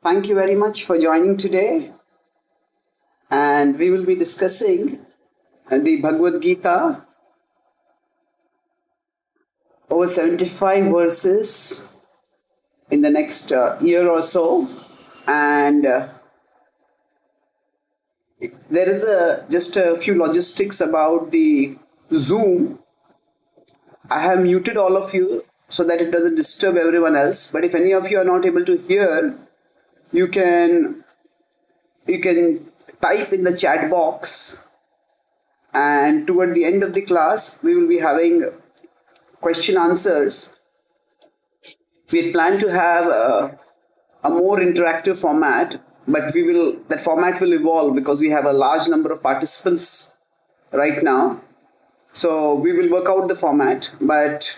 Thank you very much for joining today. And we will be discussing the Bhagavad-Gita, over 75 verses in the next year or so. And there is just a few logistics about the Zoom. I have muted all of you so that it doesn't disturb everyone else. But if any of you are not able to hear, you can type in the chat box, and toward the end of the class we will be having question answers. We plan to have a more interactive format, but that format will evolve because we have a large number of participants right now. So we will work out the format, but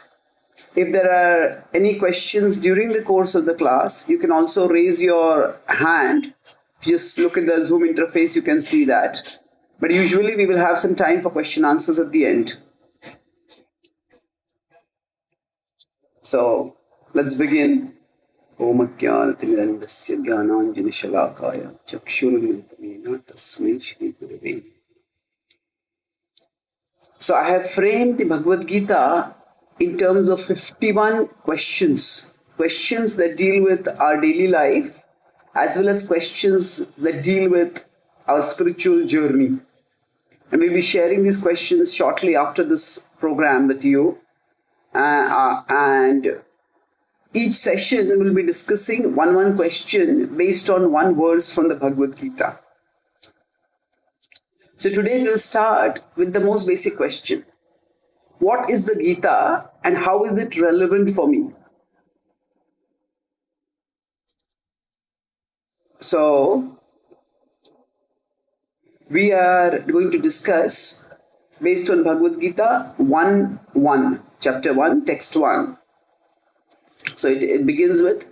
if there are any questions during the course of the class, you can also raise your hand. If you just look at the Zoom interface, you can see that. But usually we will have some time for question answers at the end. So let's begin. Om Ajnanatirmirandasya Jnananjana Shalakaya Chakshurmilitamena Tasmai Shri Gurave. So I have framed the Bhagavad-Gita in terms of 51 questions that deal with our daily life, as well as questions that deal with our spiritual journey. And we'll be sharing these questions shortly after this program with you. And each session will be discussing one question based on one verse from the Bhagavad-Gita. So today we'll start with the most basic question. What is the Gita and how is it relevant for me? So we are going to discuss based on Bhagavad-Gita 1.1, chapter 1, text 1. So it begins with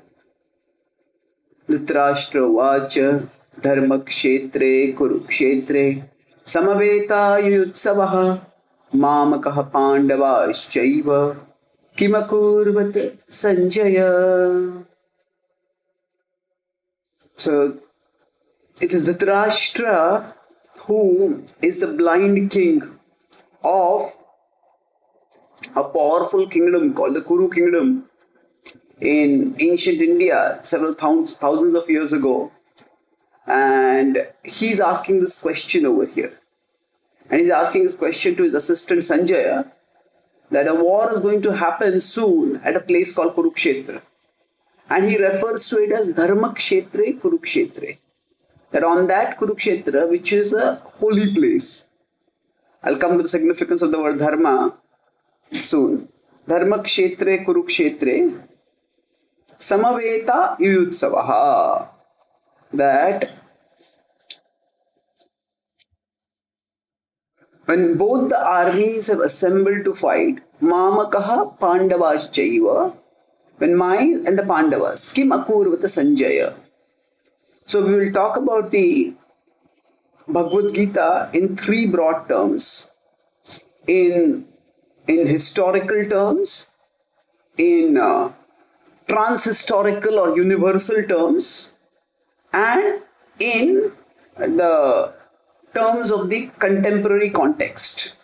Dhritarashtra Vacha Dharma Kshetre Kurukshetre Samaveta Yutsavaha Mamakaha Pandavaschaiva Kimakurvat Sanjaya. So it is Dhritarashtra who is the blind king of a powerful kingdom called the Kuru kingdom in ancient India several thousands of years ago. And he's asking this question over here. And he's asking this question to his assistant Sanjaya, that a war is going to happen soon at a place called Kurukshetra. And he refers to it as Dharma Kshetre Kurukshetre. That on that Kurukshetra, which is a holy place. I'll come to the significance of the word Dharma soon. Dharma Kshetre Kurukshetre Samaveta Yuyutsavaha. That when both the armies have assembled to fight, Mamakaha Pandavaschaiva, when mine and the Pandavas, Kim Akurvata Sanjaya. So we will talk about the Bhagavad Gita in three broad terms. In historical terms, in transhistorical or universal terms, and in the terms of the contemporary context.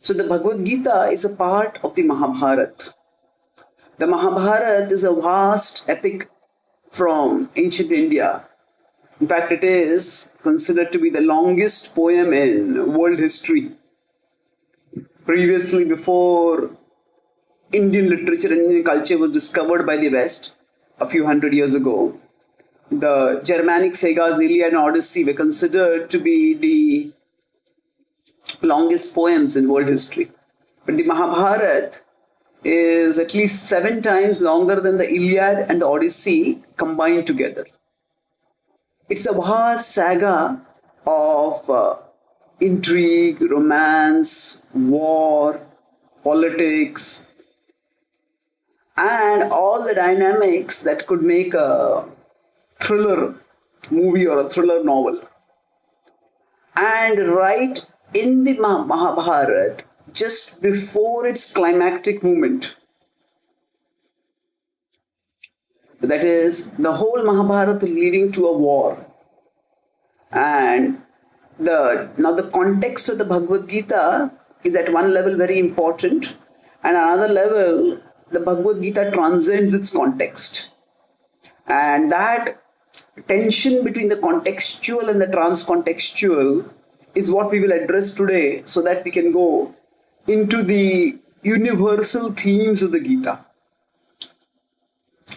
So the Bhagavad Gita is a part of the Mahabharata. The Mahabharata is a vast epic from ancient India. In fact, it is considered to be the longest poem in world history. Previously, before Indian literature and Indian culture was discovered by the West a few hundred years ago, the Germanic sagas Iliad and Odyssey were considered to be the longest poems in world history. But the Mahabharata is at least 7 times longer than the Iliad and the Odyssey combined together. It's a vast saga of intrigue, romance, war, politics, and all the dynamics that could make a thriller movie or a thriller novel. And right in the Mahabharata, just before its climactic moment, That is the whole Mahabharata leading to a war. And now the context of the Bhagavad Gita is at one level very important, and another level the Bhagavad Gita transcends its context. And that tension between the contextual and the transcontextual is what we will address today, so that we can go into the universal themes of the Gita.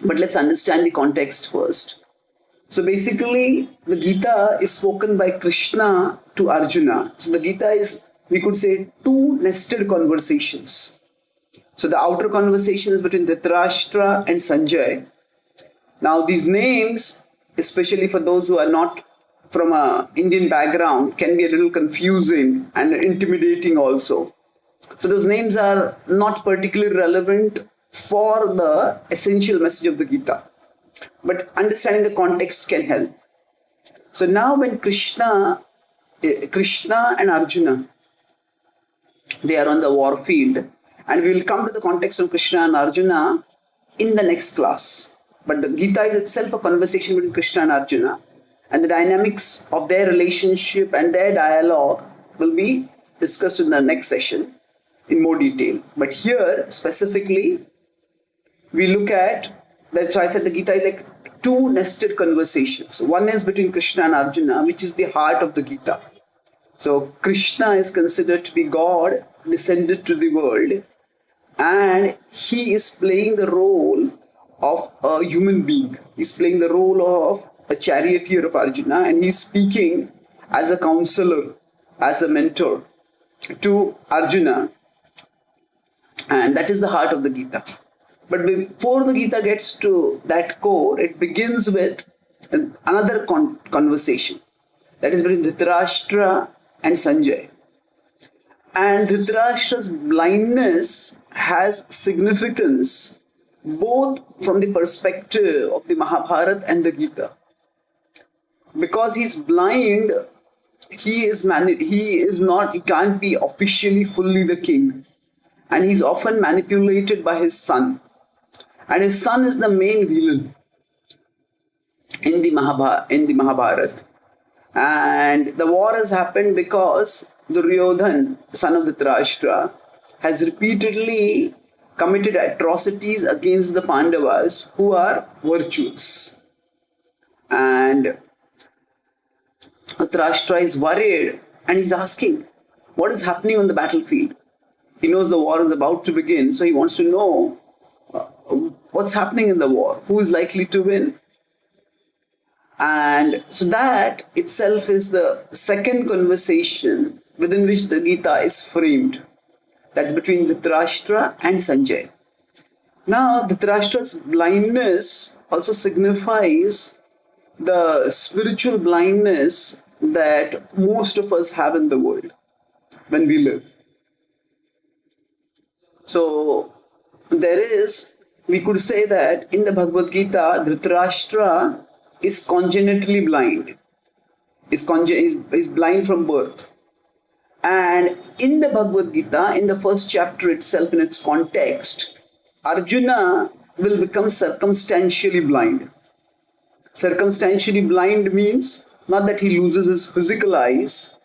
But let's understand the context first. So basically, the Gita is spoken by Krishna to Arjuna. So the Gita is, we could say, two nested conversations. So the outer conversation is between Dhritarashtra and Sanjay. Now these names, especially for those who are not from an Indian background, can be a little confusing and intimidating also. So those names are not particularly relevant for the essential message of the Gita. But understanding the context can help. So now when Krishna and Arjuna, they are on the war field, and we will come to the context of Krishna and Arjuna in the next class. But the Gita is itself a conversation between Krishna and Arjuna, and the dynamics of their relationship and their dialogue will be discussed in the next session in more detail. But here specifically, we look at, that's why I said the Gita is like two nested conversations. One is between Krishna and Arjuna, which is the heart of the Gita. So Krishna is considered to be God descended to the world, and he is playing the role of a human being. He's playing the role of a charioteer of Arjuna, and he's speaking as a counselor, as a mentor to Arjuna. And that is the heart of the Gita. But before the Gita gets to that core, it begins with another conversation. That is between Dhritarashtra and Sanjay. And Dhritarashtra's blindness has significance both from the perspective of the Mahabharata and the Gita. Because he's blind, he can't be officially fully the king. And he's often manipulated by his son. And his son is the main villain in the Mahabharata. And the war has happened because Duryodhan, son of Dhritarashtra, has repeatedly committed atrocities against the Pandavas who are virtuous. And Dhritarashtra is worried and he's asking, what is happening on the battlefield? He knows the war is about to begin, so he wants to know what's happening in the war, who is likely to win. And so that itself is the second conversation within which the Gita is framed. That's between Dhritarashtra and Sanjay. Now, Dhritarashtra's blindness also signifies the spiritual blindness that most of us have in the world when we live. So, we could say that in the Bhagavad Gita, Dhritarashtra is congenitally blind. Is blind from birth. And in the Bhagavad Gita, in the first chapter itself, in its context, Arjuna will become circumstantially blind. Circumstantially blind means not that he loses his physical eyes,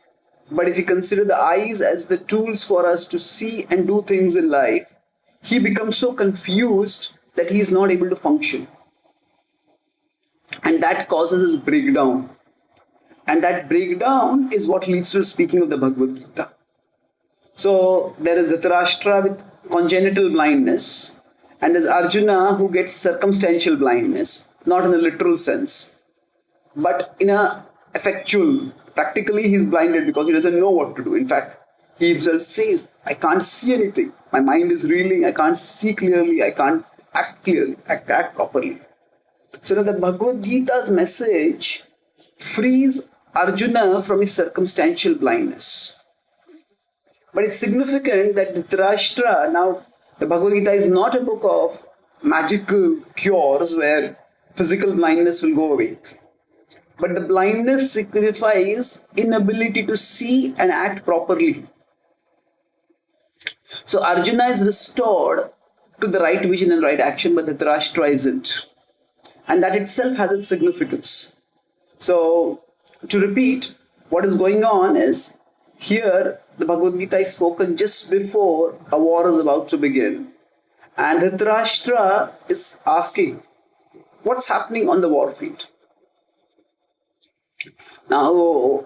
but if you consider the eyes as the tools for us to see and do things in life, he becomes so confused that he is not able to function. And that causes his breakdown. And that breakdown is what leads to the speaking of the Bhagavad Gita. So there is Dhritarashtra with congenital blindness, and there's Arjuna who gets circumstantial blindness, not in a literal sense, but in a effectual. Practically he is blinded because he doesn't know what to do. In fact, he himself says, I can't see anything. My mind is reeling. I can't see clearly. I can't act clearly, act properly. So now the Bhagavad Gita's message frees Arjuna from his circumstantial blindness. But it's significant that Dhritarashtra, now the Bhagavad Gita is not a book of magical cures where physical blindness will go away. But the blindness signifies inability to see and act properly. So Arjuna is restored to the right vision and right action, but Dhritarashtra isn't. And that itself has its significance. So, to repeat, what is going on is, here the Bhagavad Gita is spoken just before a war is about to begin. And Dhritarashtra is asking, what's happening on the war field? Now,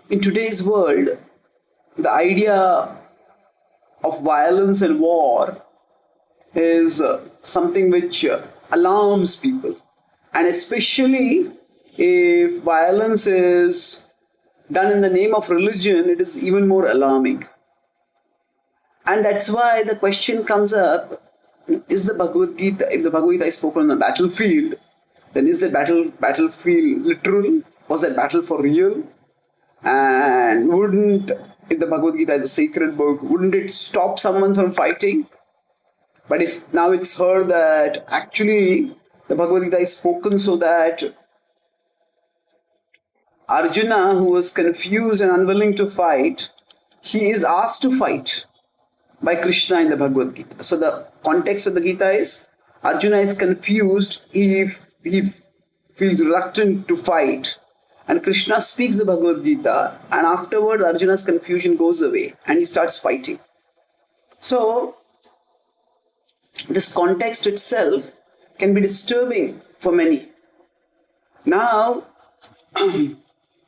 in today's world, the idea of violence and war is something which alarms people. And especially if violence is done in the name of religion, it is even more alarming. And that's why the question comes up, is the Bhagavad Gita, if the Bhagavad Gita is spoken on the battlefield, then is the battlefield literal? Was that battle for real? And wouldn't, if the Bhagavad Gita is a sacred book, wouldn't it stop someone from fighting? But if now it's heard that actually the Bhagavad Gita is spoken so that Arjuna, who was confused and unwilling to fight, he is asked to fight by Krishna in the Bhagavad Gita. So the context of the Gita is, Arjuna is confused, he feels reluctant to fight, and Krishna speaks the Bhagavad Gita, and afterward Arjuna's confusion goes away and he starts fighting. So this context itself can be disturbing for many. Now,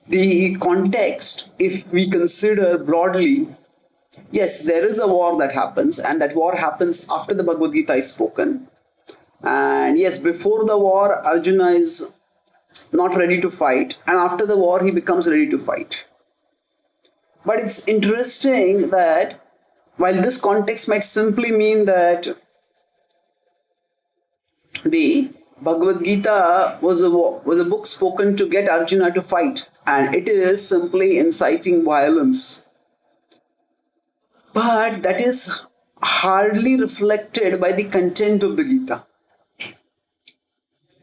the context, if we consider broadly, yes, there is a war that happens, and that war happens after the Bhagavad Gita is spoken. And yes, before the war, Arjuna is not ready to fight, and after the war, he becomes ready to fight. But it's interesting that while this context might simply mean that the Bhagavad Gita was a book spoken to get Arjuna to fight, and it is simply inciting violence. But that is hardly reflected by the content of the Gita.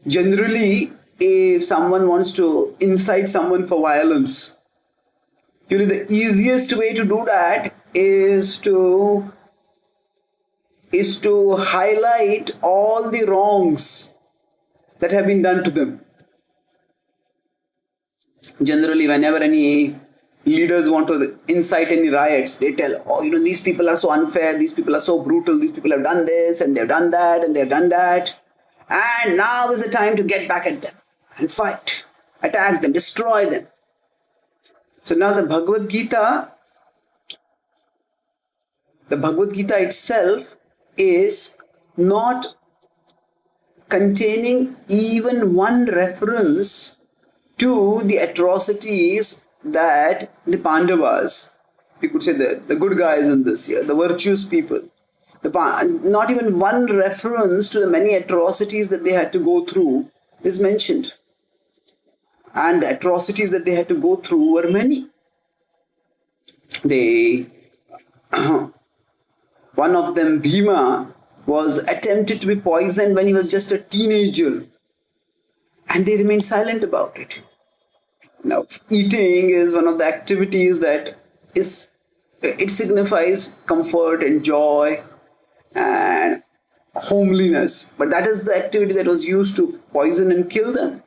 Generally, if someone wants to incite someone for violence, usually the easiest way to do that is to highlight all the wrongs that have been done to them. Generally, whenever any leaders want to incite any riots, they tell, oh, these people are so unfair, these people are so brutal, these people have done this and they've done that and they've done that. And now is the time to get back at them and fight, attack them, destroy them. So now the Bhagavad Gita itself is not containing even one reference to the atrocities that the Pandavas, we could say the good guys in this here, the virtuous people, not even one reference to the many atrocities that they had to go through is mentioned. And the atrocities that they had to go through were many. One of them, Bhima, was attempted to be poisoned when he was just a teenager, and they remained silent about it. Now, eating is one of the activities that it signifies comfort and joy and homeliness, but that is the activity that was used to poison and kill them.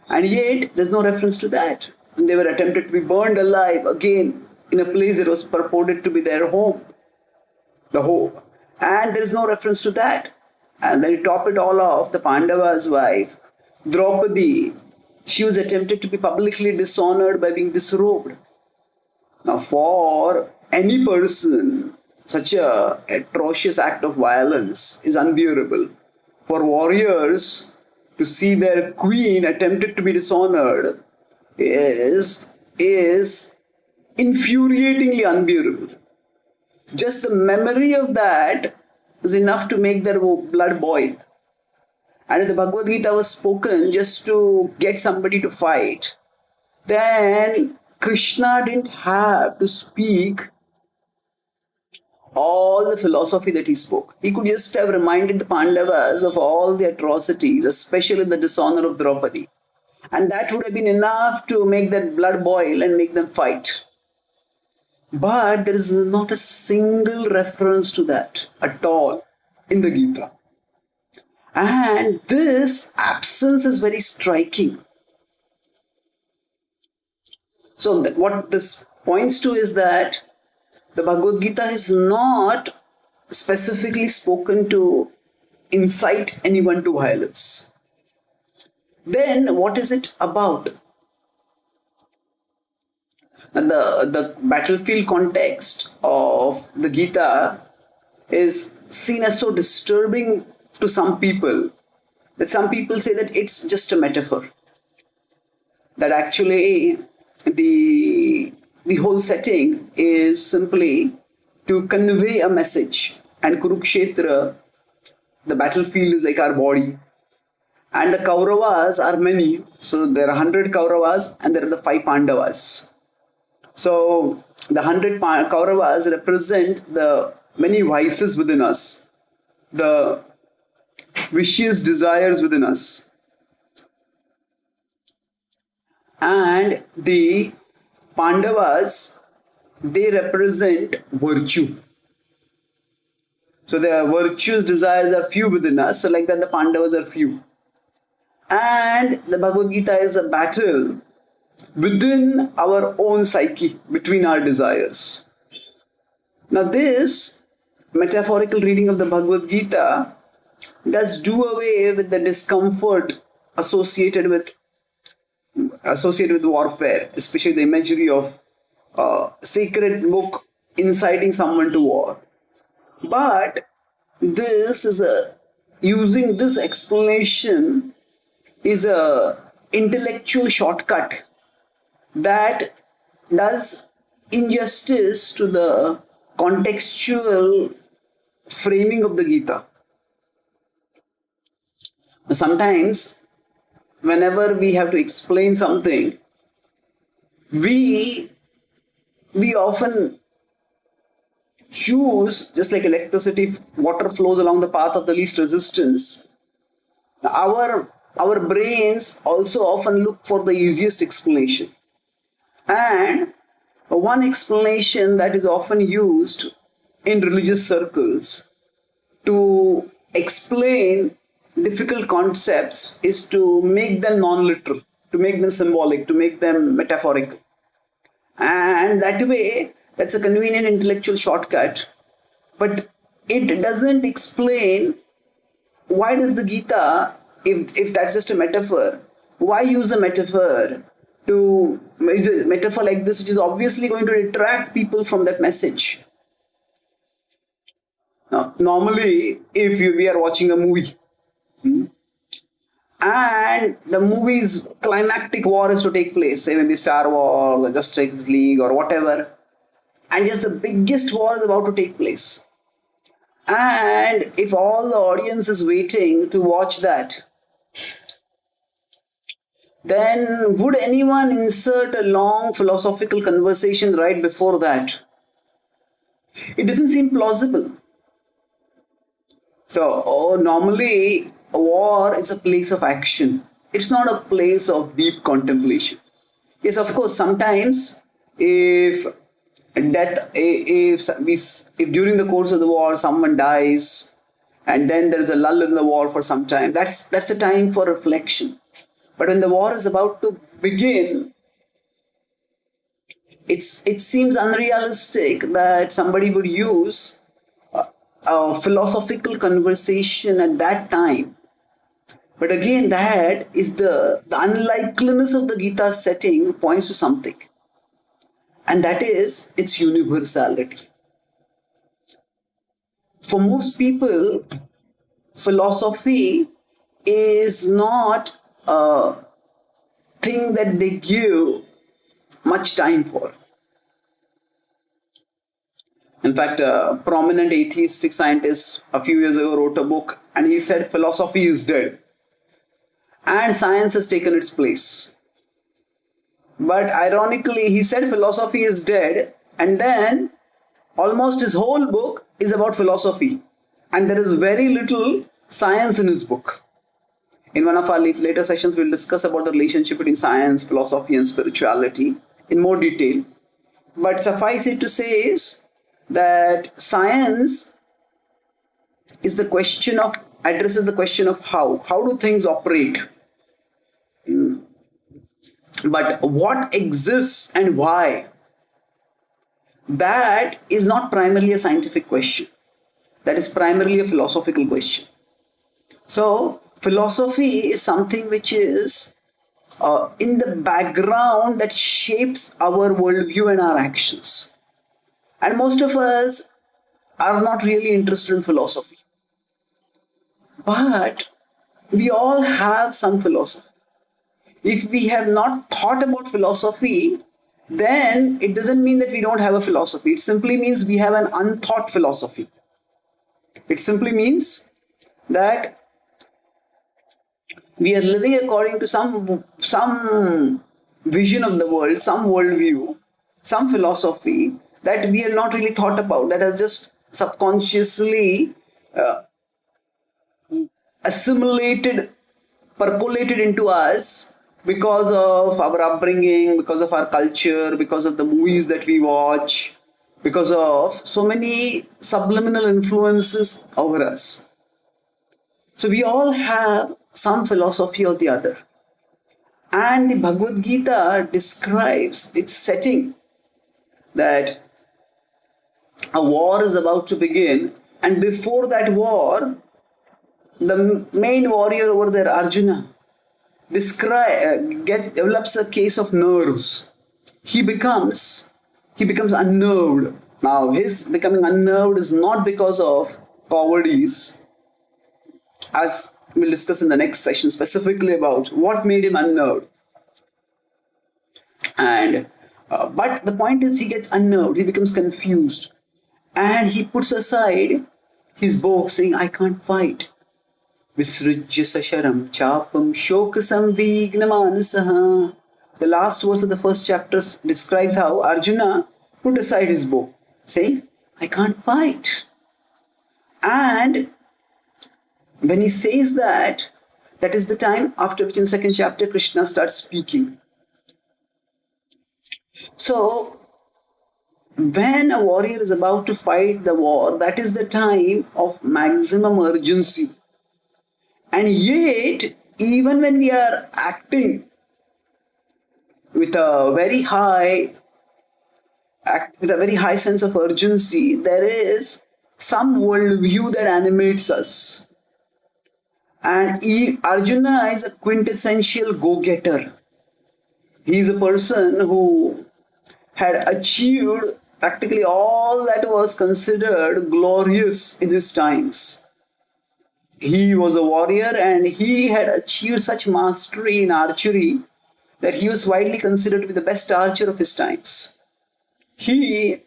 And yet, there's no reference to that. And they were attempted to be burned alive again in a place that was purported to be their home, the home. And there is no reference to that. And then you top it all off, the Pandava's wife, Draupadi, she was attempted to be publicly dishonored by being disrobed. Now, for any person, such a atrocious act of violence is unbearable. For warriors to see their queen attempted to be dishonored is infuriatingly unbearable. Just the memory of that is enough to make their blood boil. And if the Bhagavad Gita was spoken just to get somebody to fight, then Krishna didn't have to speak all the philosophy that he spoke. He could just have reminded the Pandavas of all the atrocities, especially the dishonor of Draupadi. And that would have been enough to make their blood boil and make them fight. But there is not a single reference to that at all in the Gita. And this absence is very striking. So what this points to is that the Bhagavad Gita is not specifically spoken to incite anyone to violence. Then what is it about? And the battlefield context of the Gita is seen as so disturbing to some people that some people say that it's just a metaphor. That actually the whole setting is simply to convey a message. And Kurukshetra, the battlefield is like our body. And the Kauravas are many. So there are 100 Kauravas and there are the 5 Pandavas. So the 100 Kauravas represent the many vices within us, the vicious desires within us. And the Pandavas, they represent virtue. So the virtues, desires are few within us. So like that the Pandavas are few. And the Bhagavad Gita is a battle within our own psyche, between our desires. Now this metaphorical reading of the Bhagavad Gita does do away with the discomfort associated with warfare, especially the imagery of a sacred book inciting someone to war. But this is using this explanation is a intellectual shortcut that does injustice to the contextual framing of the Gita. Sometimes, whenever we have to explain something, we often choose, just like electricity, water flows along the path of the least resistance. Our brains also often look for the easiest explanation. And one explanation that is often used in religious circles to explain difficult concepts is to make them non-literal, to make them symbolic, to make them metaphorical. And that way, that's a convenient intellectual shortcut. But it doesn't explain why does the Gita, if that's just a metaphor, why use a metaphor like this, which is obviously going to detract people from that message. Now, normally, if we are watching a movie, and the movie's climactic war is to take place, say maybe Star Wars or Justice League or whatever, and just the biggest war is about to take place. And if all the audience is waiting to watch that, then would anyone insert a long philosophical conversation right before that? It doesn't seem plausible. So normally a war is a place of action. It's not a place of deep contemplation. Yes, of course, sometimes if during the course of the war someone dies and then there is a lull in the war for some time, that's the time for reflection. But when the war is about to begin, it seems unrealistic that somebody would use a philosophical conversation at that time. But again, that is the unlikeliness of the Gita setting points to something. And that is its universality. For most people, philosophy is not a thing that they give much time for. In fact, a prominent atheistic scientist a few years ago wrote a book and he said philosophy is dead and science has taken its place. But ironically, he said philosophy is dead and then almost his whole book is about philosophy and there is very little science in his book. In one of our later sessions, we'll discuss about the relationship between science, philosophy and spirituality in more detail. But suffice it to say is that science is the question of addresses the question of how. How do things operate? But what exists and why? That is not primarily a scientific question. That is primarily a philosophical question. So, philosophy is something which is in the background that shapes our worldview and our actions. And most of us are not really interested in philosophy. But we all have some philosophy. If we have not thought about philosophy, then it doesn't mean that we don't have a philosophy. It simply means we have an unthought philosophy. It simply means that we are living according to some vision of the world, some worldview, some philosophy that we have not really thought about, that has just subconsciously assimilated, percolated into us because of our upbringing, because of our culture, because of the movies that we watch, because of so many subliminal influences over us. So we all have some philosophy or the other. And the Bhagavad-Gita describes its setting, that a war is about to begin, and before that war, the main warrior over there, Arjuna, develops a case of nerves. He becomes unnerved. Now, his becoming unnerved is not because of cowardice, as we'll discuss in the next session specifically about what made him unnerved. And but the point is, he gets unnerved, he becomes confused, and he puts aside his bow, saying, "I can't fight." Visrujya sasharam chapam shokasam vignamanasaha. The last verse of the first chapter describes how Arjuna put aside his bow, saying, "I can't fight." And when he says that, that is the time after which in second chapter Krishna starts speaking. So, when a warrior is about to fight the war, that is the time of maximum urgency. And yet, even when we are acting with a very high sense of urgency, there is some worldview that animates us. And Arjuna is a quintessential go-getter. He is a person who had achieved practically all that was considered glorious in his times. He was a warrior and he had achieved such mastery in archery that he was widely considered to be the best archer of his times. He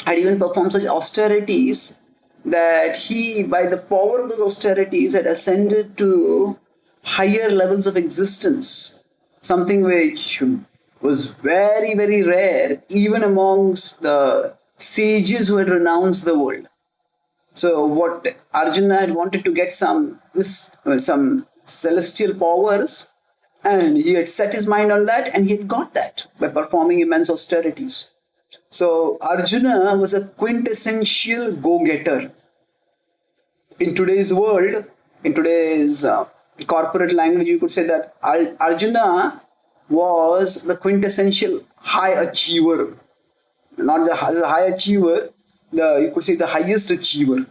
had even performed such austerities that he, by the power of those austerities, had ascended to higher levels of existence, something which was very, very rare even amongst the sages who had renounced the world. So what Arjuna had wanted to get some celestial powers, and he had set his mind on that, and he had got that by performing immense austerities. So Arjuna was a quintessential go-getter. In today's world, in today's corporate language, you could say that Arjuna was the quintessential high achiever. Not the high achiever, you could say the highest achiever.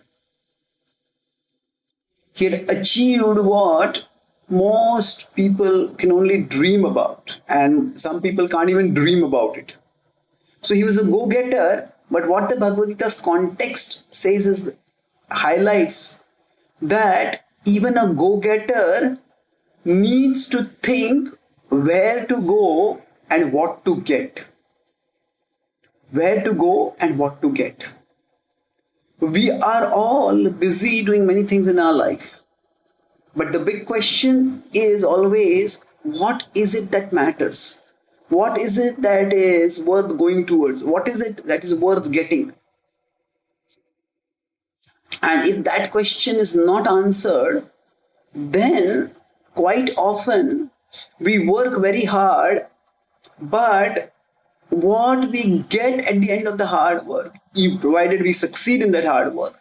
He had achieved what most people can only dream about, and some people can't even dream about it. So he was a go-getter, but what the Bhagavad Gita's context says is, highlights that even a go-getter needs to think where to go and what to get. Where to go and what to get. We are all busy doing many things in our life. But the big question is always, what is it that matters? What is it that is worth going towards? What is it that is worth getting? And if that question is not answered, then quite often we work very hard, but what we get at the end of the hard work, provided we succeed in that hard work,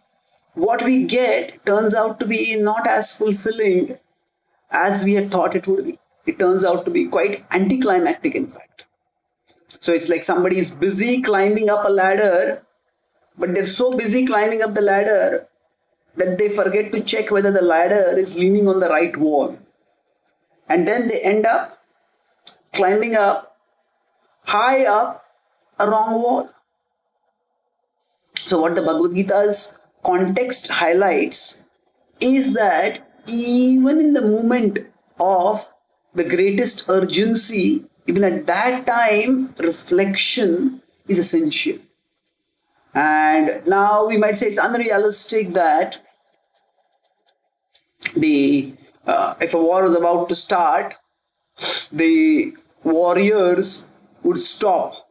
what we get turns out to be not as fulfilling as we had thought it would be. It turns out to be quite anticlimactic, in fact. So it's like somebody is busy climbing up a ladder, but they're so busy climbing up the ladder that they forget to check whether the ladder is leaning on the right wall. And then they end up climbing up, high up, a wrong wall. So what the Bhagavad-Gita's context highlights is that even in the moment of the greatest urgency, even at that time, reflection is essential. And now we might say it's unrealistic that if a war was about to start, the warriors would stop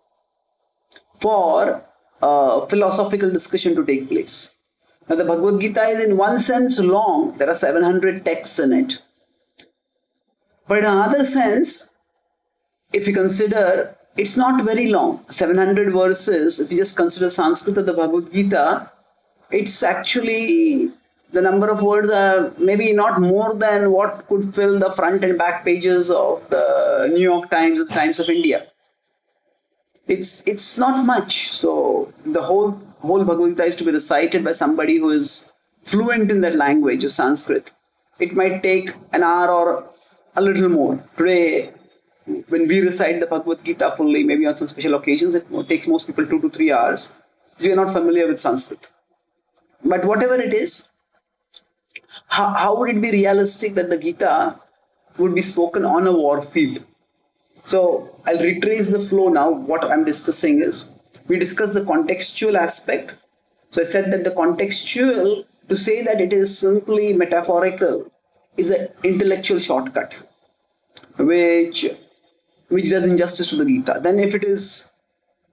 for a philosophical discussion to take place. Now the Bhagavad Gita is in one sense long. There are 700 texts in it. But in another sense, if you consider, it's not very long. 700 verses, if you just consider Sanskrit of the Bhagavad Gita, it's actually, the number of words are maybe not more than what could fill the front and back pages of the New York Times or the Times of India. It's not much. So the whole Bhagavad Gita is to be recited by somebody who is fluent in that language of Sanskrit. It might take an hour or a little more. Today, when we recite the Bhagavad Gita fully, maybe on some special occasions, it takes most people 2 to 3 hours, because we are not familiar with Sanskrit. But whatever it is, how would it be realistic that the Gita would be spoken on a war field? So I'll retrace the flow now. What I'm discussing is, we discussed the contextual aspect. So I said that the contextual, to say that it is simply metaphorical, is an intellectual shortcut, which does injustice to the Gita. Then if it is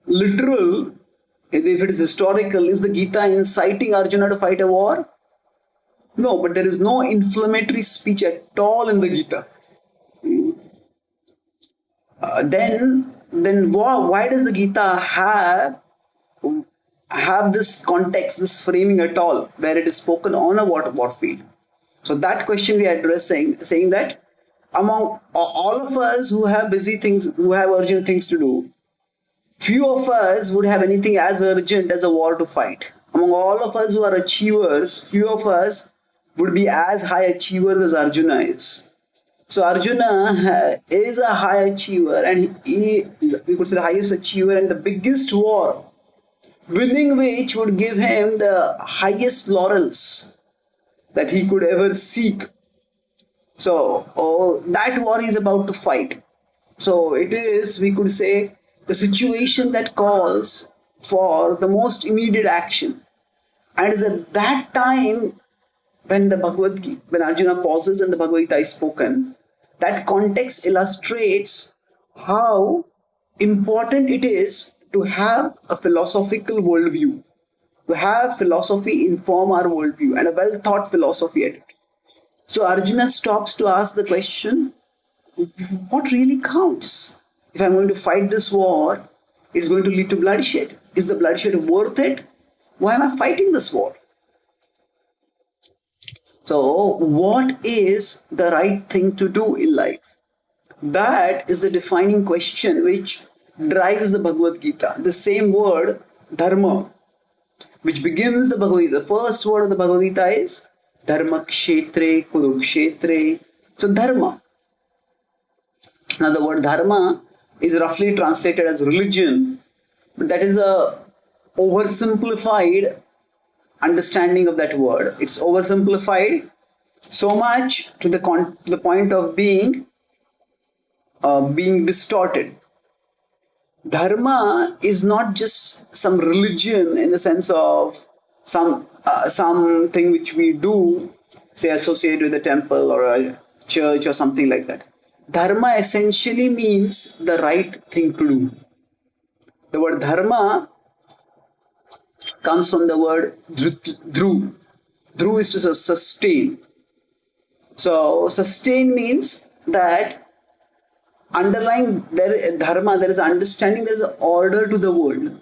literal, if it is historical, is the Gita inciting Arjuna to fight a war? No, but there is no inflammatory speech at all in the Gita. Then why does the Gita have this context, this framing at all, where it is spoken on a war field? So that question we are addressing, saying that among all of us who have busy things, who have urgent things to do, few of us would have anything as urgent as a war to fight. Among all of us who are achievers, few of us would be as high achievers as Arjuna is. So Arjuna is a high achiever, and he is, we could say, the highest achiever and the biggest war, winning which would give him the highest laurels that he could ever seek. So that war is about to fight. So it is, we could say, the situation that calls for the most immediate action. And it is at that time when when Arjuna pauses and the Bhagavad Gita is spoken, that context illustrates how important it is to have a philosophical worldview, to have philosophy inform our worldview, and a well-thought philosophy at it. So Arjuna stops to ask the question, what really counts? If I'm going to fight this war, it's going to lead to bloodshed. Is the bloodshed worth it? Why am I fighting this war? So what is the right thing to do in life? That is the defining question which drives the Bhagavad Gita. The same word, Dharma, which begins the Bhagavad Gita. The first word of the Bhagavad Gita is Dharma Kshetre Kurukshetre. So Dharma. Now the word Dharma is roughly translated as religion, but that is a oversimplified understanding of that word. It's oversimplified so much to the point of being distorted. Dharma is not just some religion in the sense of something which we do, say associated with a temple or a church or something like that. Dharma essentially means the right thing to do. The word dharma comes from the word dhru. Dhru is to sustain. So sustain means that underlying dharma, there is understanding, there is an order to the world.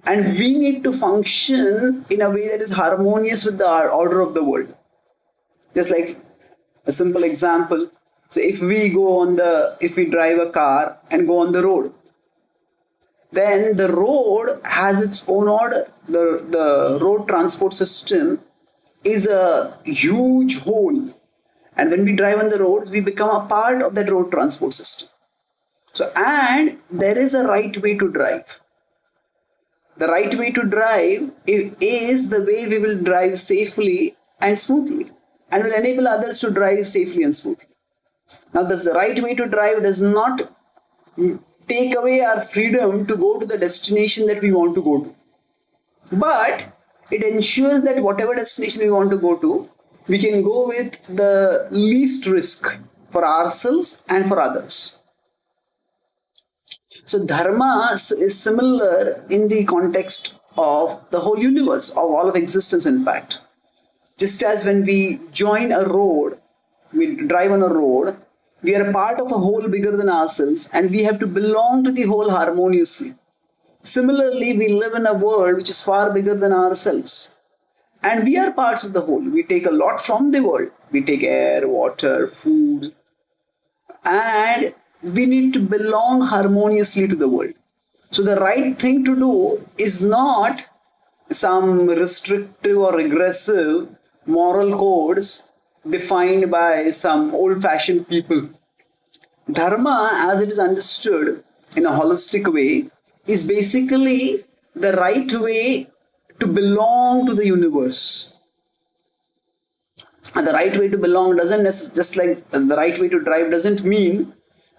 And we need to function in a way that is harmonious with the order of the world. Just like a simple example. So if we drive a car and go on the road, then the road has its own order. The road transport system is a huge whole. And when we drive on the road, we become a part of that road transport system. So, and there is a right way to drive. The right way to drive is the way we will drive safely and smoothly, and will enable others to drive safely and smoothly. Now, the right way to drive does not take away our freedom to go to the destination that we want to go to. But it ensures that whatever destination we want to go to, we can go with the least risk for ourselves and for others. So Dharma is similar in the context of the whole universe, of all of existence in fact. Just as when we join a road, we drive on a road, we are a part of a whole bigger than ourselves and we have to belong to the whole harmoniously. Similarly, we live in a world which is far bigger than ourselves. And we are parts of the whole. We take a lot from the world. We take air, water, food. And we need to belong harmoniously to the world. So the right thing to do is not some restrictive or regressive moral codes defined by some old-fashioned people. Dharma, as it is understood in a holistic way, is basically the right way to belong to the universe. And the right way to belong doesn't necessarily, just like the right way to drive doesn't mean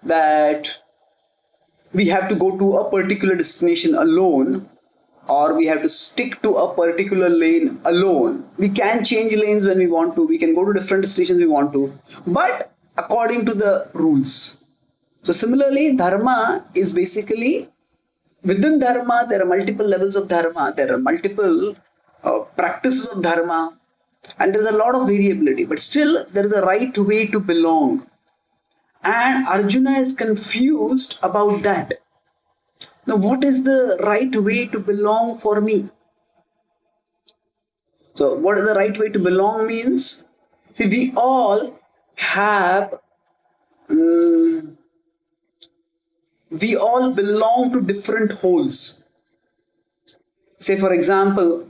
that we have to go to a particular destination alone, or we have to stick to a particular lane alone. We can change lanes when we want to. We can go to different destinations we want to, but according to the rules. So similarly, Dharma is basically, within Dharma, there are multiple levels of Dharma. There are multiple practices of Dharma. And there is a lot of variability. But still, there is a right way to belong. And Arjuna is confused about that. Now, what is the right way to belong for me? So, what is the right way to belong means? See, we all have, we all belong to different wholes. Say, for example,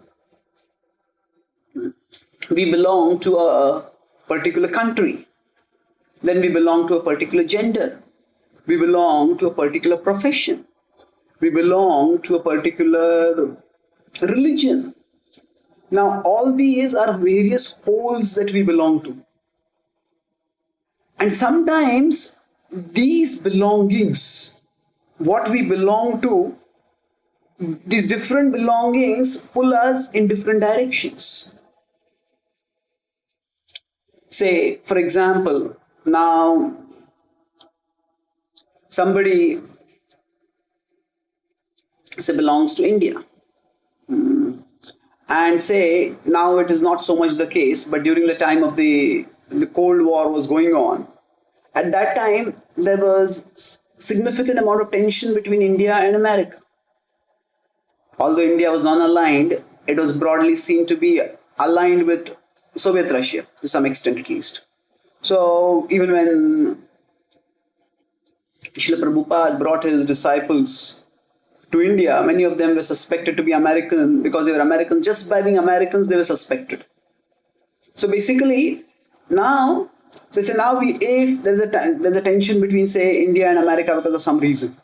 we belong to a particular country. Then we belong to a particular gender. We belong to a particular profession. We belong to a particular religion. Now, all these are various wholes that we belong to. And sometimes these belongings, what we belong to, these different belongings pull us in different directions. Say, for example, now somebody belongs to India, and say now it is not so much the case, but during the time of the Cold War was going on, at that time there was significant amount of tension between India and America. Although India was non-aligned, it was broadly seen to be aligned with Soviet Russia to some extent at least. So even when Srila Prabhupada brought his disciples to India, many of them were suspected to be American because they were Americans. Just by being Americans, they were suspected. So basically, now, if there's a tension between, say, India and America because of some reason,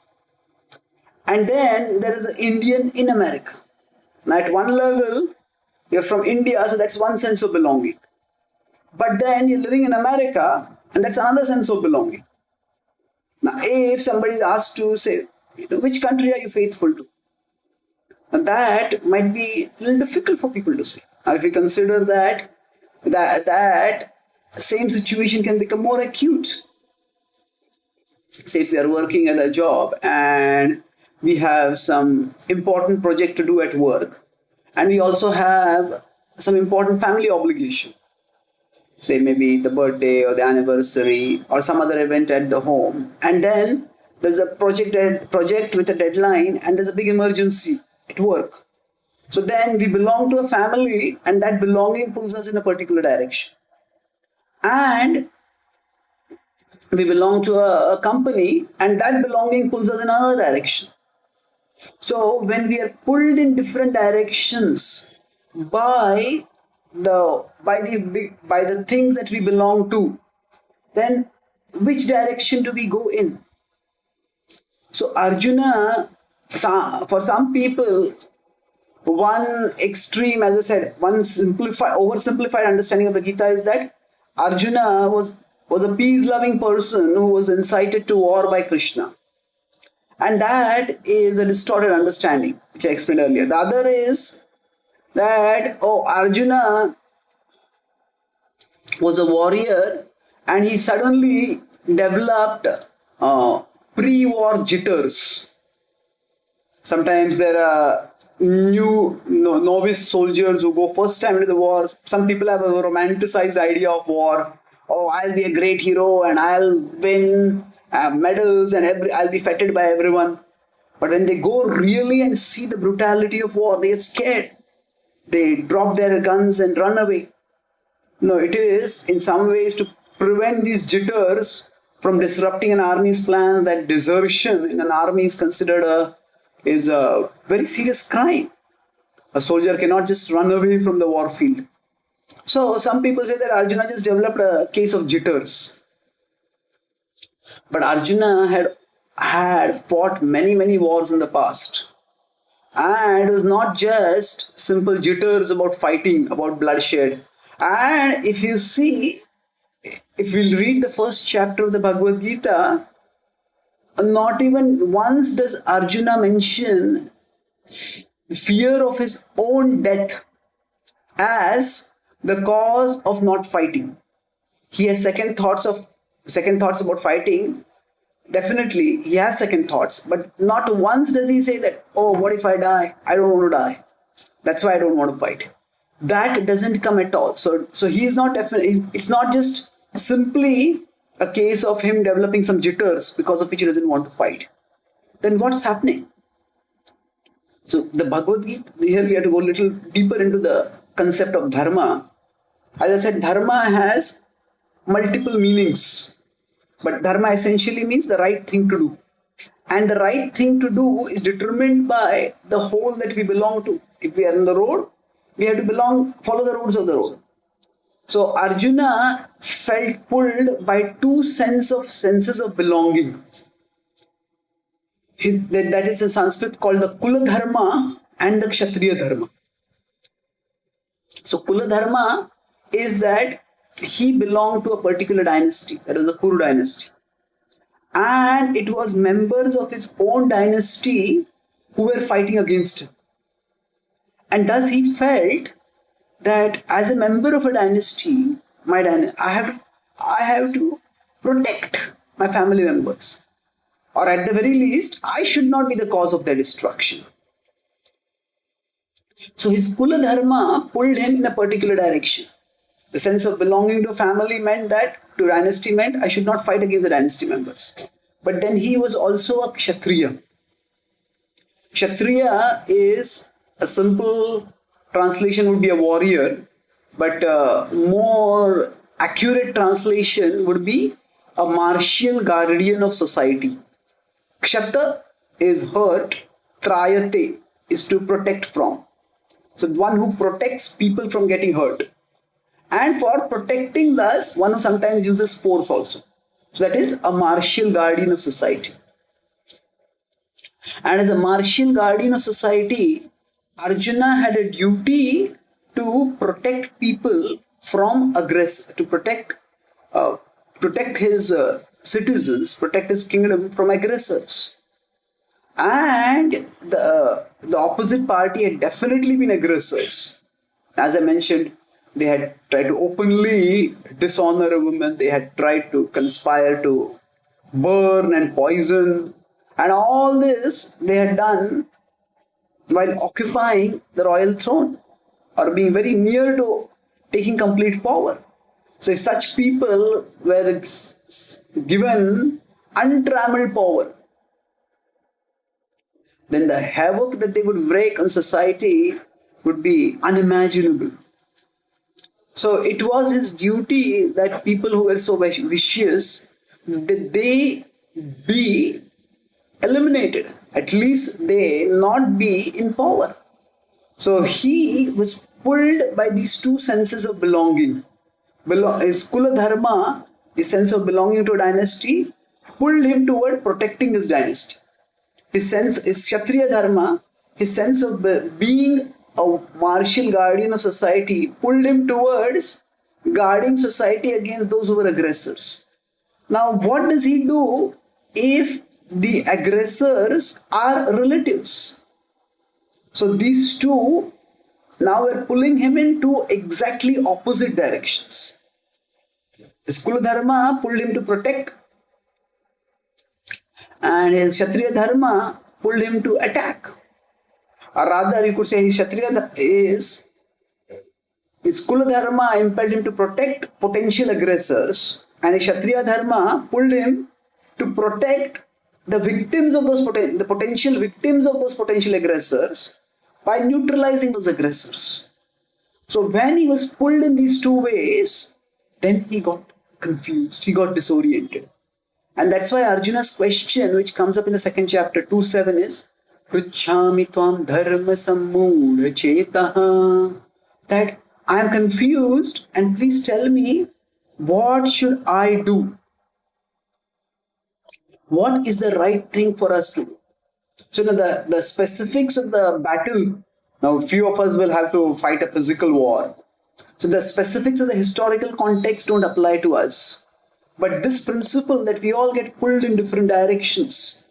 and then there is an Indian in America. Now, at one level, you're from India, so that's one sense of belonging. But then you're living in America, and that's another sense of belonging. Now, if somebody is asked to say, which country are you faithful to? Now, that might be a little difficult for people to say. Now, if you consider that same situation can become more acute. Say if we are working at a job and we have some important project to do at work, and we also have some important family obligation. Say maybe the birthday or the anniversary or some other event at the home, and then there's a project with a deadline and there's a big emergency at work. So then we belong to a family, and that belonging pulls us in a particular direction. And we belong to a company, and that belonging pulls us in another direction. So when we are pulled in different directions by the things that we belong to, then which direction do we go in? So Arjuna, for some people, one extreme, as I said, one oversimplified understanding of the Gita is that Arjuna was a peace-loving person who was incited to war by Krishna. And that is a distorted understanding, which I explained earlier. The other is that, Arjuna was a warrior and he suddenly developed pre-war jitters. Sometimes there are novice soldiers who go first time into the war. Some people have a romanticized idea of war. Oh, I'll be a great hero and I'll win medals and I'll be feted by everyone. But when they go really and see the brutality of war, they get scared. They drop their guns and run away. No, it is in some ways to prevent these jitters from disrupting an army's plan. That desertion in an army is considered a very serious crime. A soldier cannot just run away from the war field. So some people say that Arjuna just developed a case of jitters. But Arjuna had fought many wars in the past. And it was not just simple jitters about fighting, about bloodshed. And if you see, if we'll read the first chapter of the Bhagavad-Gita, not even once does Arjuna mention fear of his own death as the cause of not fighting. He has second thoughts about fighting. Definitely, he has second thoughts, but not once does he say that, oh, what if I die? I don't want to die. That's why I don't want to fight. That doesn't come at all. So he's not definitely, it's not just simply a case of him developing some jitters because of which he doesn't want to fight. Then what's happening? So the Bhagavad-Gita, here we have to go a little deeper into the concept of Dharma. As I said, Dharma has multiple meanings. But Dharma essentially means the right thing to do. And the right thing to do is determined by the whole that we belong to. If we are on the road, we have to follow the roads of the road. So Arjuna felt pulled by two senses of belonging. That is in Sanskrit called the Kula Dharma and the Kshatriya Dharma. So Kula Dharma is that he belonged to a particular dynasty, that is the Kuru dynasty. And it was members of his own dynasty who were fighting against him. And thus he felt that as a member of a dynasty, I have to protect my family members. Or at the very least, I should not be the cause of their destruction. So his Kula Dharma pulled him in a particular direction. The sense of belonging to a family to dynasty meant I should not fight against the dynasty members. But then he was also a Kshatriya. Kshatriya is a simple translation would be a warrior, but more accurate translation would be a martial guardian of society. Kshata is hurt, trayate is to protect from. So one who protects people from getting hurt. And for protecting thus, one who sometimes uses force also. So that is a martial guardian of society. And as a martial guardian of society, Arjuna had a duty to protect people from to protect his citizens, protect his kingdom from aggressors. And the opposite party had definitely been aggressors. As I mentioned, they had tried to openly dishonor a woman. They had tried to conspire to burn and poison. And all this they had done while occupying the royal throne or being very near to taking complete power. So if such people were given untrammeled power, then the havoc that they would wreak on society would be unimaginable. So it was his duty that people who were so vicious, that they be eliminated. At least they not be in power. So he was pulled by these two senses of belonging. His Kula Dharma, his sense of belonging to a dynasty, pulled him toward protecting his dynasty. His Kshatriya Dharma, his sense of being a martial guardian of society, pulled him towards guarding society against those who were aggressors. Now, what does he do if the aggressors are relatives? So these two now are pulling him into exactly opposite directions. His Kula Dharma pulled him to protect, and his Kshatriya Dharma pulled him to attack. Or rather, you could say his Kshatriya his Kula Dharma impelled him to protect potential aggressors, and his Kshatriya Dharma pulled him to protect the victims of those the potential victims of those potential aggressors by neutralizing those aggressors. So when he was pulled in these two ways, then he got confused, he got disoriented. And that's why Arjuna's question, which comes up in the second chapter, 2:7, is Pruchhami tvam dharma sammudha chetaha, that I am confused and please tell me, what should I do? What is the right thing for us to do? So now the specifics of the battle, now few of us will have to fight a physical war. So the specifics of the historical context don't apply to us. But this principle that we all get pulled in different directions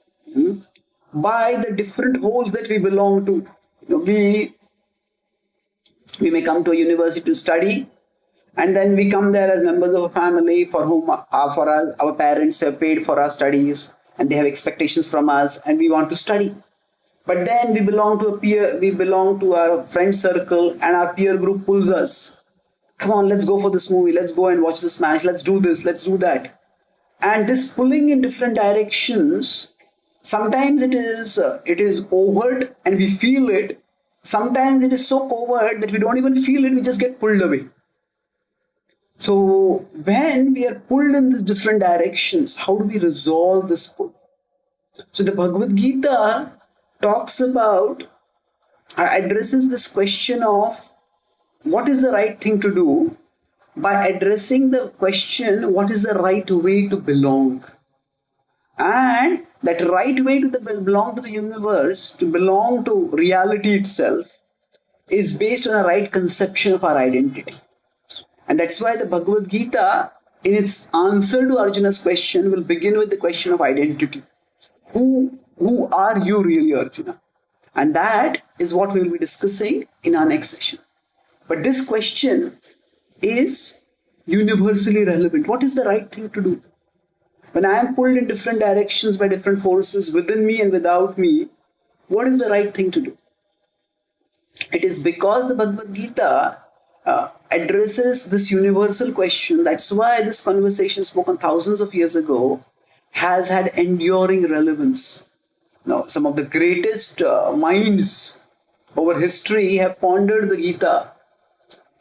by the different holes that we belong to. We may come to a university to study, and then we come there as members of a family for whom our parents have paid for our studies, and they have expectations from us, and we want to study. But then we belong to our friend circle, and our peer group pulls us. Come on, let's go for this movie, let's go and watch this match, let's do this, let's do that. And this pulling in different directions, sometimes it is overt and we feel it. Sometimes it is so covert that we don't even feel it, we just get pulled away. So when we are pulled in these different directions, how do we resolve this pull? So the Bhagavad-Gita talks about, addresses this question of what is the right thing to do by addressing the question, what is the right way to belong? And that right way to belong to the universe, to belong to reality itself, is based on a right conception of our identity. And that's why the Bhagavad-Gita, in its answer to Arjuna's question, will begin with the question of identity. Who are you really, Arjuna? And that is what we will be discussing in our next session. But this question is universally relevant. What is the right thing to do? When I am pulled in different directions by different forces within me and without me, what is the right thing to do? It is because the Bhagavad-Gita addresses this universal question. That's why this conversation spoken thousands of years ago has had enduring relevance. Now, some of the greatest minds over history have pondered the Gita.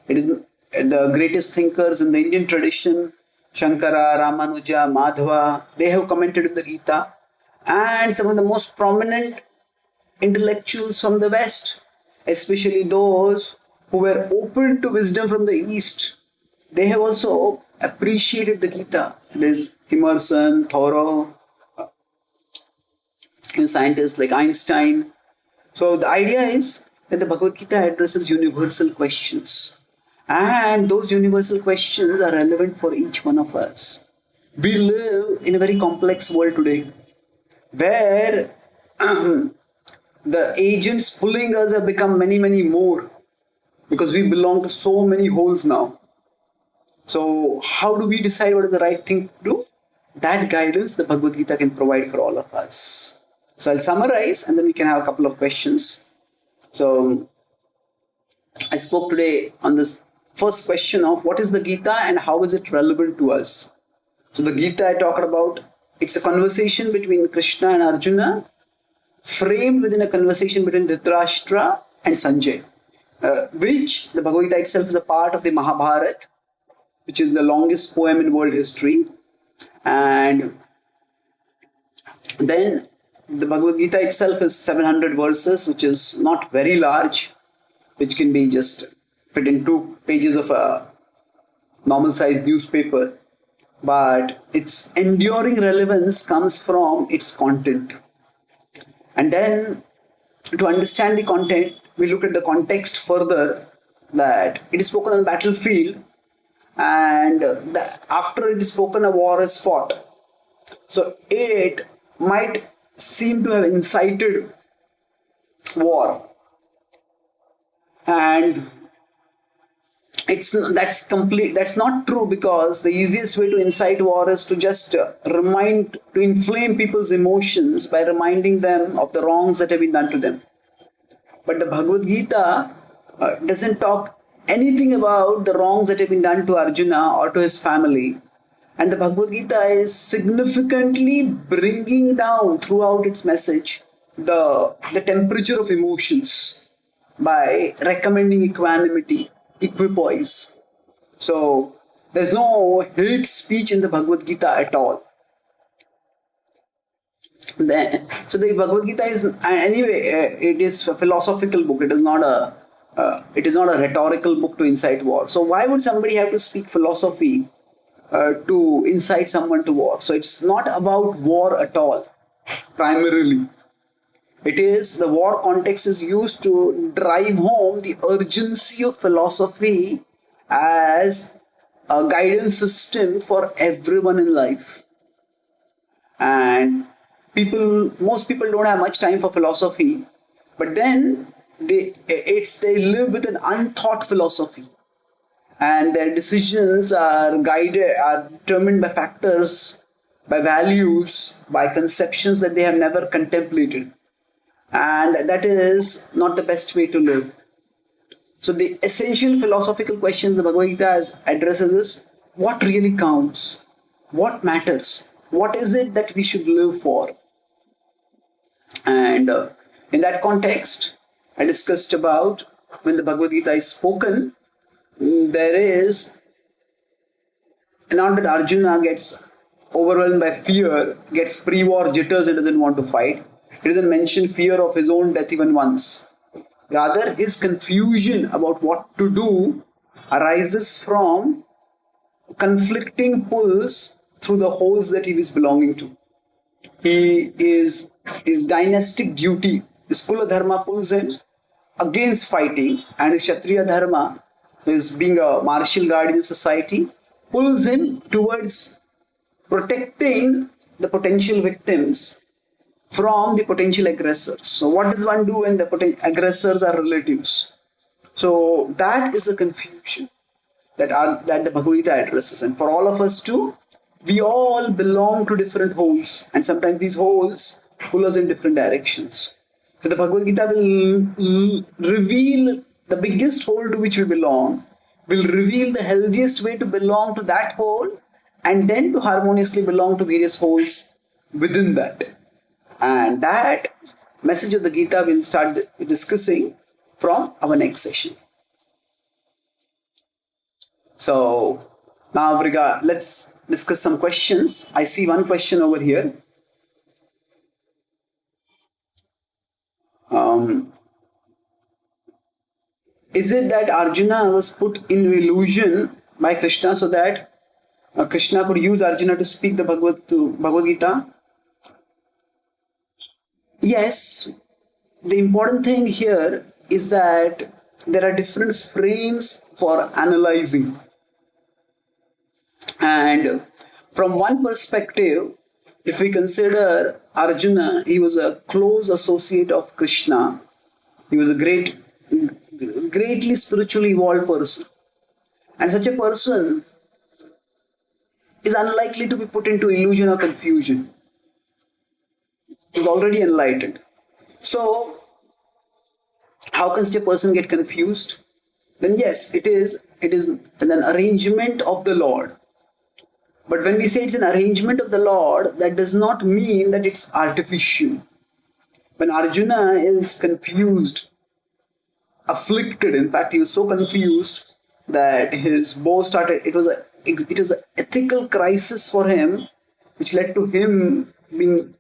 It is the greatest thinkers in the Indian tradition, Shankara, Ramanuja, Madhava, they have commented on the Gita. And some of the most prominent intellectuals from the West, especially those who were open to wisdom from the East, they have also appreciated the Gita. It is Emerson, Thoreau, and scientists like Einstein. So the idea is that the Bhagavad Gita addresses universal questions. And those universal questions are relevant for each one of us. We live in a very complex world today, where the agents pulling us have become many, many more, because we belong to so many holes now. So how do we decide what is the right thing to do? That guidance the Bhagavad Gita can provide for all of us. So I'll summarize and then we can have a couple of questions. So I spoke today on this first question of what is the Gita and how is it relevant to us. So the Gita I talked about, it's a conversation between Krishna and Arjuna, framed within a conversation between Dhritarashtra and Sanjay, which the Bhagavad-Gita itself is a part of the Mahabharata, which is the longest poem in world history. And then the Bhagavad-Gita itself is 700 verses, which is not very large, which can be just fit in 2 pages of a normal sized newspaper. But its enduring relevance comes from its content. And then to understand the content, we look at the context further, that it is spoken on the battlefield, and after it is spoken, a war is fought. So it might seem to have incited war, and that's not true, because the easiest way to incite war is to just to inflame people's emotions by reminding them of the wrongs that have been done to them. But the Bhagavad Gita doesn't talk anything about the wrongs that have been done to Arjuna or to his family. And the Bhagavad Gita is significantly bringing down throughout its message the temperature of emotions by recommending equanimity, equipoise. So there's no hate speech in the Bhagavad Gita at all. So the Bhagavad Gita is, anyway, it is a philosophical book. It is not a rhetorical book to incite war. So why would somebody have to speak philosophy to incite someone to war? So it's not about war at all, primarily. It is, the war context is used to drive home the urgency of philosophy as a guidance system for everyone in life. And most people don't have much time for philosophy, but then they live with an unthought philosophy, and their decisions are determined by factors, by values, by conceptions that they have never contemplated. And that is not the best way to live. So the essential philosophical questions the Bhagavad Gita addresses is, what really counts? What matters? What is it that we should live for? And in that context, I discussed about when the Bhagavad Gita is spoken, there is not that Arjuna gets overwhelmed by fear, gets pre-war jitters and doesn't want to fight. He doesn't mention fear of his own death even once. Rather, his confusion about what to do arises from conflicting pulls through the holes that he is belonging to. His dynastic duty, his Kula Dharma, pulls him against fighting, and his Kshatriya Dharma, his being a martial guardian of society, pulls him towards protecting the potential victims from the potential aggressors. So what does one do when the aggressors are relatives? So that is the confusion that the Bhagavad Gita addresses. And for all of us too, we all belong to different holes, and sometimes these holes pull us in different directions. So the Bhagavad Gita will reveal the biggest hole to which we belong, will reveal the healthiest way to belong to that hole, and then to harmoniously belong to various holes within that. And that message of the Gita we'll start discussing from our next session. So now let's discuss some questions. I see one question over here. Is it that Arjuna was put into illusion by Krishna so that Krishna could use Arjuna to speak the Bhagavad Gita? Yes, the important thing here is that there are different frames for analyzing. And from one perspective, if we consider Arjuna, he was a close associate of Krishna. He was a greatly spiritually evolved person. And such a person is unlikely to be put into illusion or confusion. Is already enlightened. So, how can such a person get confused? Then yes, it is an arrangement of the Lord. But when we say it's an arrangement of the Lord, that does not mean that it's artificial. when Arjuna is confused, afflicted, in fact, he was so confused that his bow started. It was an ethical crisis for him, which led to him being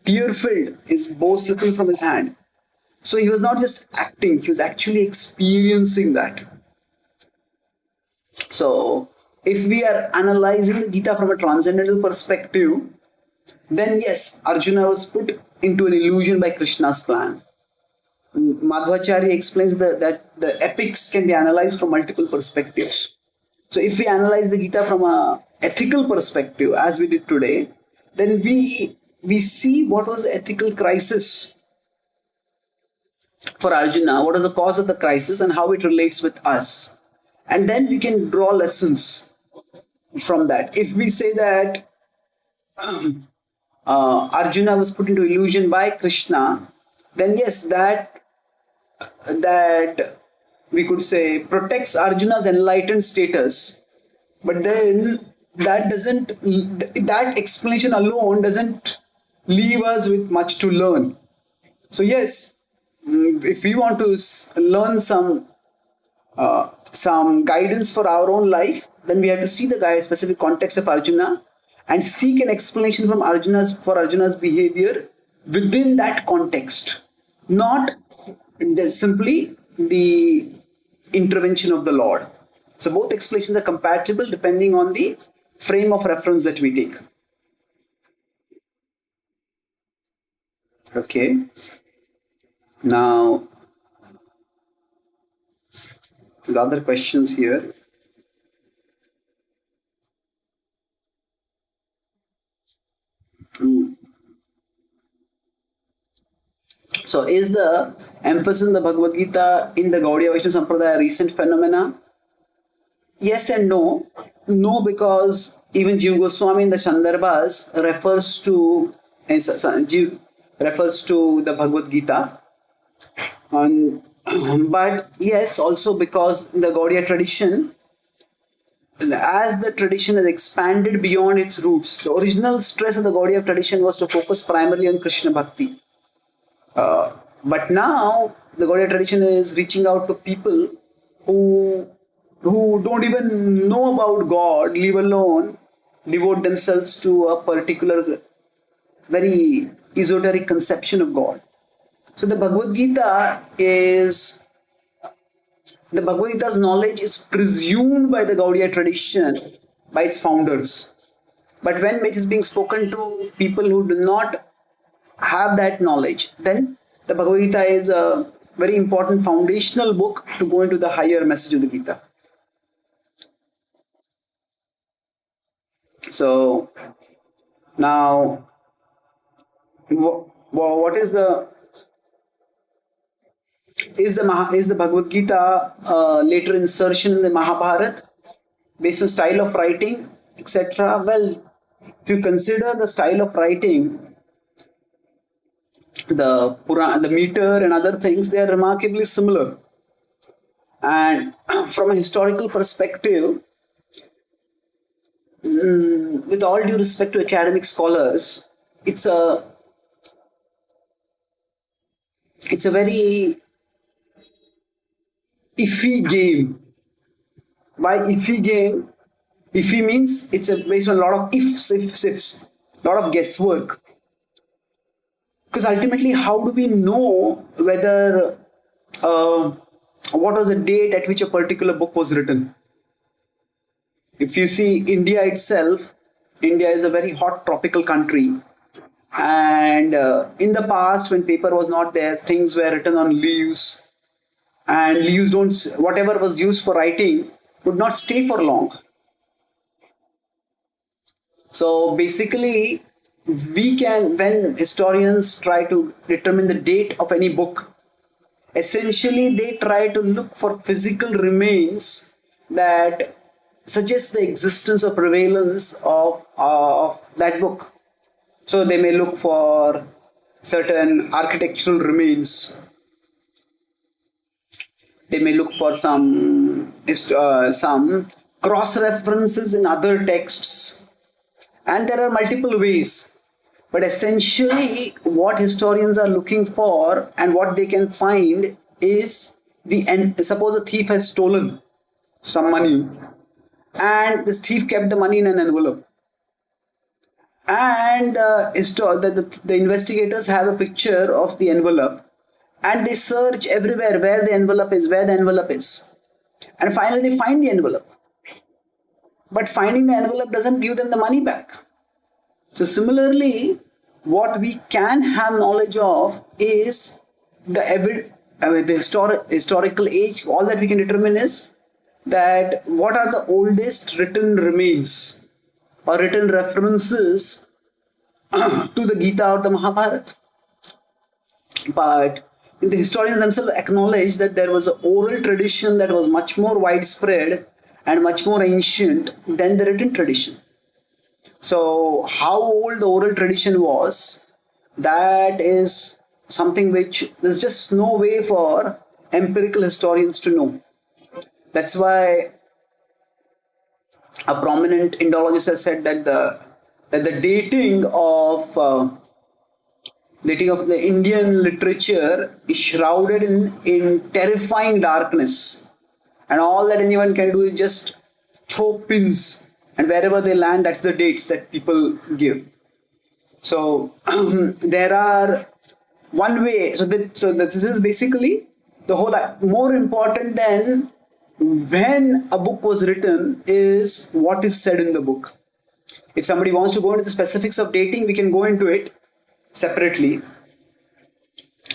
tear-filled, his bow slipping from his hand. So he was not just acting; he was actually experiencing that. So, if we are analyzing the Gita from a transcendental perspective, then yes, Arjuna was put into an illusion by Krishna's plan. Madhvacharya explains that the epics can be analyzed from multiple perspectives. So if we analyze the Gita from an ethical perspective, as we did today, then we see what was the ethical crisis for Arjuna, what is the cause of the crisis and how it relates with us. And then we can draw lessons from that. If we say that Arjuna was put into illusion by Krishna, then yes, that we could say protects Arjuna's enlightened status. But then that explanation alone doesn't leave us with much to learn. So yes, if we want to learn some guidance for our own life, then we have to see the specific context of Arjuna and seek an explanation from Arjuna's behavior within that context, not simply the intervention of the Lord. So both explanations are compatible depending on the frame of reference that we take. Okay. Now, the other questions here. So, is the emphasis in the Bhagavad-Gita in the Gaudiya Vaishnava Sampradaya a recent phenomena? Yes and no. No, because even Jiva Goswami in the Shandarbhas refers to the Bhagavad-Gita. But yes, also because the Gaudiya tradition, as the tradition has expanded beyond its roots, the original stress of the Gaudiya tradition was to focus primarily on Krishna Bhakti. But now the Gaudiya tradition is reaching out to people who don't even know about God, leave alone devote themselves to a particular very esoteric conception of God. So the Bhagavad-Gita's knowledge is presumed by the Gaudiya tradition, by its founders. But when it is being spoken to people who do not have that knowledge, then the Bhagavad-Gita is a very important foundational book to go into the higher message of the Gita. So now, what is the Bhagavad-Gita later insertion in the Mahabharata based on style of writing, etc.? Well, if you consider the style of writing, the meter and other things, they are remarkably similar. And from a historical perspective, with all due respect to academic scholars, it's a very iffy game. By iffy game, iffy means it's based on a lot of ifs, a lot of guesswork. Because ultimately, how do we know whether what was the date at which a particular book was written? If you see India itself, India is a very hot tropical country. And in the past, when paper was not there, things were written on leaves. And leaves whatever was used for writing would not stay for long. So basically, when historians try to determine the date of any book, essentially they try to look for physical remains that suggest the existence or prevalence of that book. So they may look for certain architectural remains. They may look for some cross references in other texts. And there are multiple ways. But essentially, what historians are looking for and what they can find is the end. Suppose a thief has stolen some money, and this thief kept the money in an envelope. And the investigators have a picture of the envelope, and they search everywhere where the envelope is, and finally they find the envelope. But finding the envelope doesn't give them the money back. So similarly, what we can have knowledge of is the historical age. All that we can determine is that what are the oldest written remains or written references to the Gita or the Mahabharata. But the historians themselves acknowledge that there was an oral tradition that was much more widespread and much more ancient than the written tradition. So how old the oral tradition was, that is something which there's just no way for empirical historians to know. That's why a prominent Indologist has said that the dating of the Indian literature is shrouded in terrifying darkness, and all that anyone can do is just throw pins, and wherever they land, that's the dates that people give. So there are one way. So this is basically the whole. More important than when a book was written is what is said in the book. If somebody wants to go into the specifics of dating, we can go into it separately.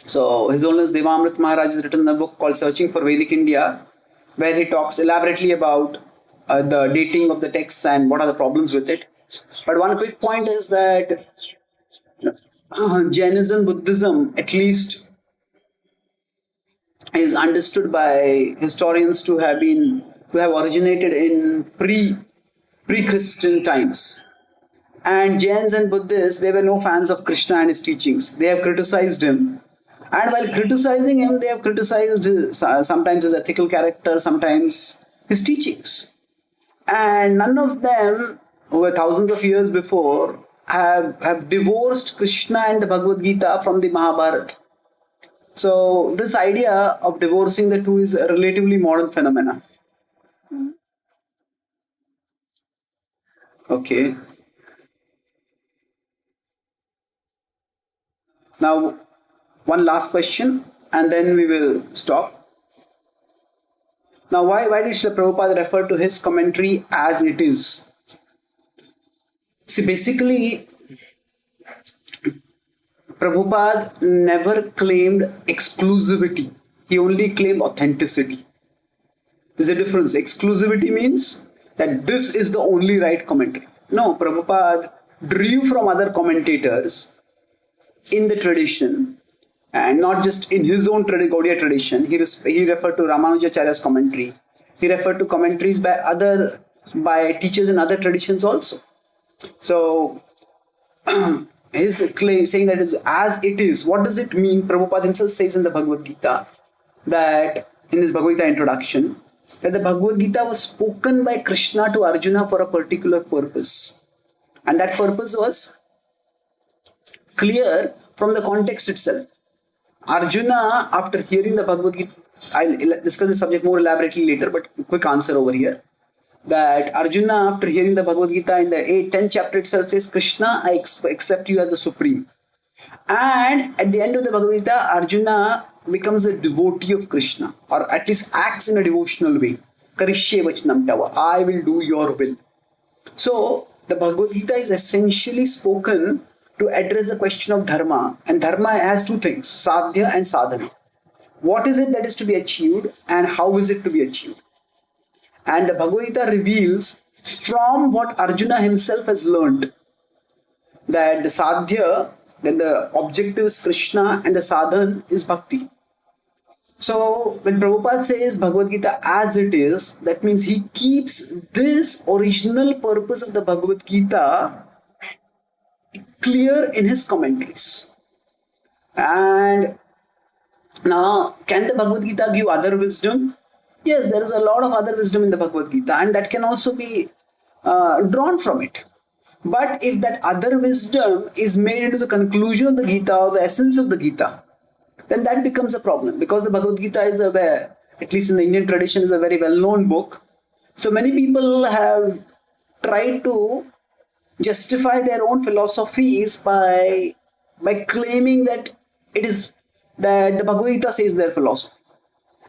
So His Holiness Devamrit Maharaj has written a book called Searching for Vedic India, where he talks elaborately about the dating of the texts and what are the problems with it. But one quick point is that Jainism, Buddhism, at least, is understood by historians to have originated in pre-Christian times. And Jains and Buddhists, they were no fans of Krishna and his teachings. They have criticized him. And while criticizing him, they have criticized sometimes his ethical character, sometimes his teachings. And none of them, over thousands of years before, have divorced Krishna and the Bhagavad-Gita from the Mahabharata. So this idea of divorcing the two is a relatively modern phenomenon. Okay. Now, one last question, and then we will stop. Now, why did Srila Prabhupada refer to his commentary as it is? See, basically, Prabhupada never claimed exclusivity. He only claimed authenticity. There's a difference. Exclusivity means that this is the only right commentary. No, Prabhupada drew from other commentators in the tradition, and not just in his own Gaudiya tradition. He referred to Ramanujacharya's commentary. He referred to commentaries by teachers in other traditions also. So his claim saying that it is as it is, what does it mean? Prabhupada himself says in the Bhagavad-Gita, that in his Bhagavad-Gita Introduction, that the Bhagavad-Gita was spoken by Krishna to Arjuna for a particular purpose. And that purpose was clear from the context itself. Arjuna, after hearing the Bhagavad-Gita, I'll discuss this subject more elaborately later, but quick answer over here. That Arjuna, after hearing the Bhagavad-Gita in the 10th chapter itself, says, Krishna, I accept you as the Supreme. And at the end of the Bhagavad-Gita, Arjuna becomes a devotee of Krishna, or at least acts in a devotional way. Karishye vachanam tava, I will do your will. So the Bhagavad-Gita is essentially spoken to address the question of Dharma. And Dharma has two things, sadhya and sadhana. What is it that is to be achieved, and how is it to be achieved? And the Bhagavad-Gita reveals from what Arjuna himself has learned, that the sadhya, that the objective is Krishna and the sadhana is bhakti. So when Prabhupada says Bhagavad-Gita as it is, that means he keeps this original purpose of the Bhagavad-Gita clear in his commentaries. And now, can the Bhagavad-Gita give other wisdom? Yes, there is a lot of other wisdom in the Bhagavad-Gita, and that can also be drawn from it. But if that other wisdom is made into the conclusion of the Gita or the essence of the Gita, then that becomes a problem, because the Bhagavad-Gita is at least in the Indian tradition, is a very well-known book. So many people have tried to justify their own philosophies by claiming that it is that the Bhagavad Gita says their philosophy.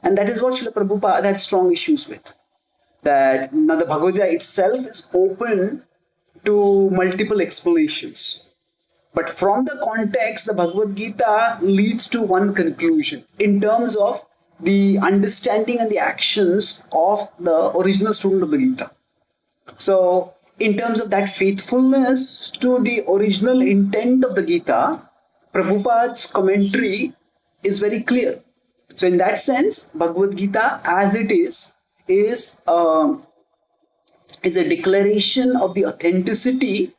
And that is what Srila Prabhupada had strong issues with. That now the Bhagavad Gita itself is open to multiple explanations. But from the context, the Bhagavad Gita leads to one conclusion in terms of the understanding and the actions of the original student of the Gita. So, in terms of that faithfulness to the original intent of the Gita, Prabhupada's commentary is very clear. So, in that sense, Bhagavad Gita as it is a declaration of the authenticity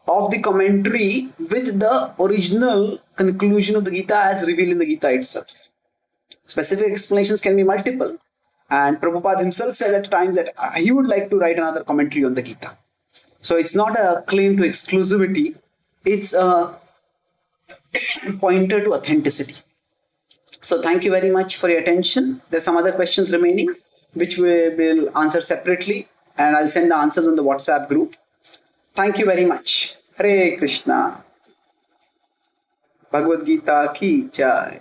of the commentary with the original conclusion of the Gita as revealed in the Gita itself. Specific explanations can be multiple, and Prabhupada himself said at times that he would like to write another commentary on the Gita. So it's not a claim to exclusivity, it's a pointer to authenticity. So thank you very much for your attention. There's some other questions remaining which we will answer separately, and I'll send the answers on the WhatsApp group. Thank you very much. Hare Krishna. Bhagavad Gita ki jai.